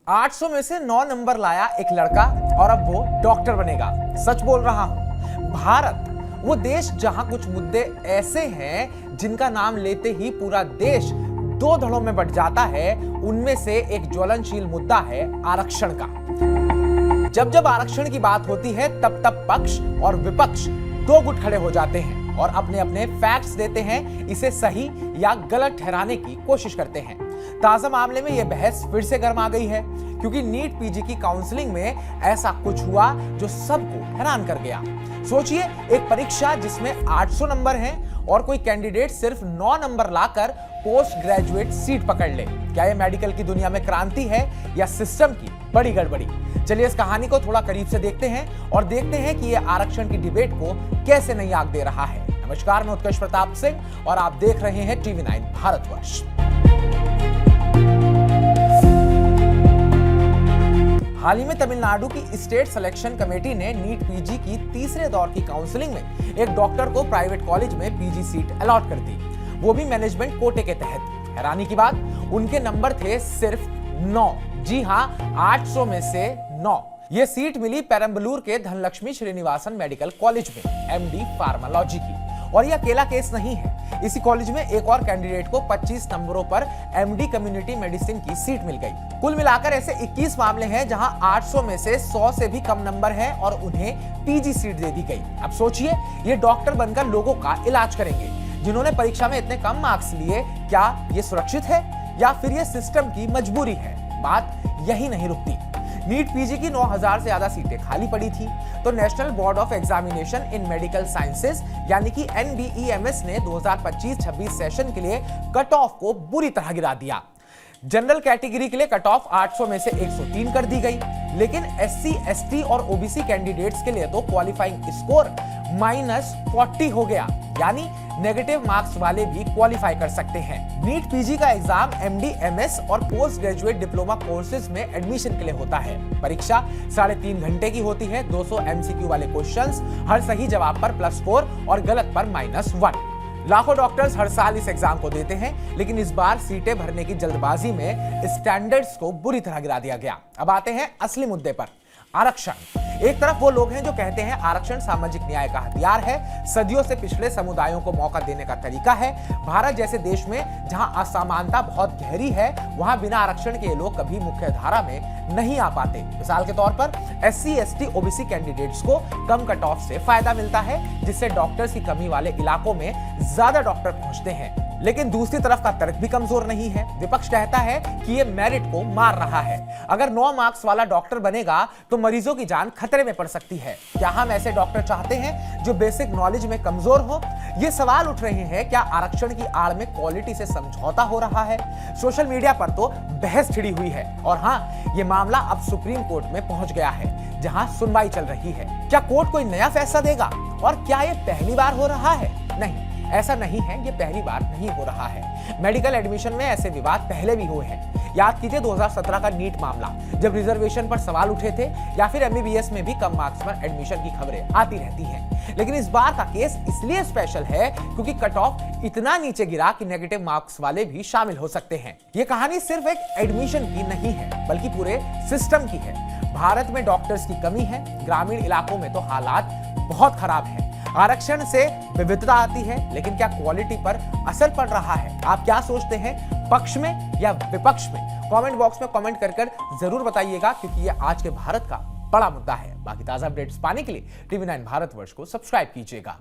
800 में से 9 नंबर लाया एक लड़का और अब वो डॉक्टर बनेगा। सच बोल रहा हूं। भारत वो देश जहां कुछ मुद्दे ऐसे हैं जिनका नाम लेते ही पूरा देश दो धड़ों में बंट जाता है। उनमें से एक ज्वलनशील मुद्दा है आरक्षण का। जब जब आरक्षण की बात होती है तब तब पक्ष और विपक्ष दो गुट खड़े हो जाते हैं और अपने अपने फैक्ट्स देते हैं, इसे सही या गलत ठहराने की कोशिश करते हैं। ताजा मामले में यह बहस फिर से गर्म आ गई है क्योंकि नीट पीजी की काउंसलिंग में ऐसा कुछ हुआ जो सबको हैरान कर गया। सोचिए, एक परीक्षा जिसमें 800 नंबर हैं और कोई कैंडिडेट सिर्फ 9 नंबर लाकर पोस्ट ग्रेजुएट सीट पकड़ ले। क्या यह मेडिकल की दुनिया में क्रांति है या सिस्टम की बड़ी गड़बड़ी? चलिए इस कहानी को थोड़ा करीब से देखते हैं और देखते हैं कि यह आरक्षण की डिबेट को कैसे नई आग दे रहा है। नमस्कार, मैं उत्कर्ष प्रताप सिंह और आप देख रहे हैं TV9 भारतवर्ष। हाल ही में तमिलनाडु की स्टेट सिलेक्शन कमेटी ने नीट पीजी की तीसरे दौर की काउंसलिंग में एक डॉक्टर को प्राइवेट कॉलेज में पीजी सीट अलॉट कर दी, वो भी मैनेजमेंट कोटे के तहत। हैरानी की बात, उनके नंबर थे सिर्फ 9। जी हां, 800 में से 9। ये सीट मिली पेरम्बलूर के धनलक्ष्मी श्रीनिवासन मेडिकल कॉलेज में एमडी फार्मालॉजी की। और ये अकेला केस नहीं है। इसी कॉलेज में एक और कैंडिडेट को 25 नंबरों पर एमडी कम्युनिटी मेडिसिन की सीट मिल गई। कुल मिलाकर ऐसे 21 मामले हैं जहां 800 में से 100 से भी कम नंबर हैं और उन्हें पीजी सीट दे दी गई। अब सोचिए, ये डॉक्टर बनकर लोगों का इलाज करेंगे जिन्होंने परीक्षा में इतने कम मार्क्स लिए। क्या ये सुरक्षित है या फिर ये सिस्टम की मजबूरी है? बात यही नहीं रुकती। नीट पीजी की 9000 से ज्यादा सीटें खाली पड़ी थी, तो national board of examination in medical sciences यानी कि NBEMS ने 2025-26 सेशन के लिए कट ऑफ को बुरी तरह गिरा दिया। जनरल कैटेगरी के लिए कट ऑफ 800 में से 103 कर दी गई, लेकिन SC, ST और OBC कैंडिडेट्स के लिए तो क्वालिफाइंग स्कोर -40 हो गया, यानी नेगेटिव मार्क्स वाले भी क्वालिफाई कर सकते हैं। नीट पीजी का एग्जाम MD, MS और पोस्ट ग्रेजुएट डिप्लोमा कोर्सेज में एडमिशन के लिए होता है। परीक्षा 3.5 घंटे की होती है। 200 MCQ वाले क्वेश्चंस, हर सही जवाब पर +4 और गलत पर -1। लाखों डॉक्टर्स हर साल इस एग्जाम को देते हैं, लेकिन इस बार सीटें भरने की जल्दबाजी में स्टैंडर्ड्स को बुरी तरह गिरा दिया गया। अब आते हैं असली मुद्दे पर, आरक्षण। एक तरफ वो लोग हैं जो कहते हैं आरक्षण सामाजिक न्याय का हथियार है, सदियों से पिछड़े समुदायों को मौका देने का तरीका है। भारत जैसे देश में जहां असमानता बहुत गहरी है, वहां बिना आरक्षण के लोग कभी मुख्य धारा में नहीं आ पाते। मिसाल के तौर पर SC, ST, OBC कैंडिडेट्स को कम कट ऑफ से फायदा मिलता है, जिससे डॉक्टर्स की कमी वाले इलाकों में ज्यादा डॉक्टर पहुंचते हैं। लेकिन दूसरी तरफ का तर्क भी कमजोर नहीं है। विपक्ष कहता है कि ये मेरिट को मार रहा है। अगर 9 मार्क्स वाला डॉक्टर बनेगा तो मरीजों की जान खतरे में पड़ सकती है। क्या हम ऐसे डॉक्टर चाहते हैं जो बेसिक नॉलेज में कमजोर हो? ये सवाल उठ रहे हैं, क्या आरक्षण की आड़ में क्वालिटी से समझौता हो रहा है? सोशल मीडिया पर तो बहस छिड़ी हुई है और हाँ, ये मामला अब सुप्रीम कोर्ट में पहुंच गया है, जहां सुनवाई चल रही है। क्या कोर्ट कोई नया फैसला देगा? और क्या ये पहली बार हो रहा है? नहीं, ऐसा नहीं है, ये पहली बार नहीं हो रहा है। मेडिकल एडमिशन में ऐसे विवाद पहले भी हुए हैं। याद कीजिए 2017 का नीट मामला, जब रिजर्वेशन पर सवाल उठे थे, या फिर MBBS में भी कम मार्क्स पर एडमिशन की खबरें आती रहती हैं। लेकिन इस बार का केस इसलिए स्पेशल है क्योंकि कट ऑफ इतना नीचे गिरा कि नेगेटिव मार्क्स वाले भी शामिल हो सकते हैं। ये कहानी सिर्फ एक एडमिशन की नहीं है, बल्कि पूरे सिस्टम की है। भारत में डॉक्टर्स की कमी है, ग्रामीण इलाकों में तो हालात बहुत खराब है। आरक्षण से विविधता आती है, लेकिन क्या क्वालिटी पर असर पड़ रहा है? आप क्या सोचते हैं, पक्ष में या विपक्ष में? कमेंट बॉक्स में कमेंट कर जरूर बताइएगा, क्योंकि ये आज के भारत का बड़ा मुद्दा है। बाकी ताजा अपडेट्स पाने के लिए TV9 भारतवर्ष को सब्सक्राइब कीजिएगा।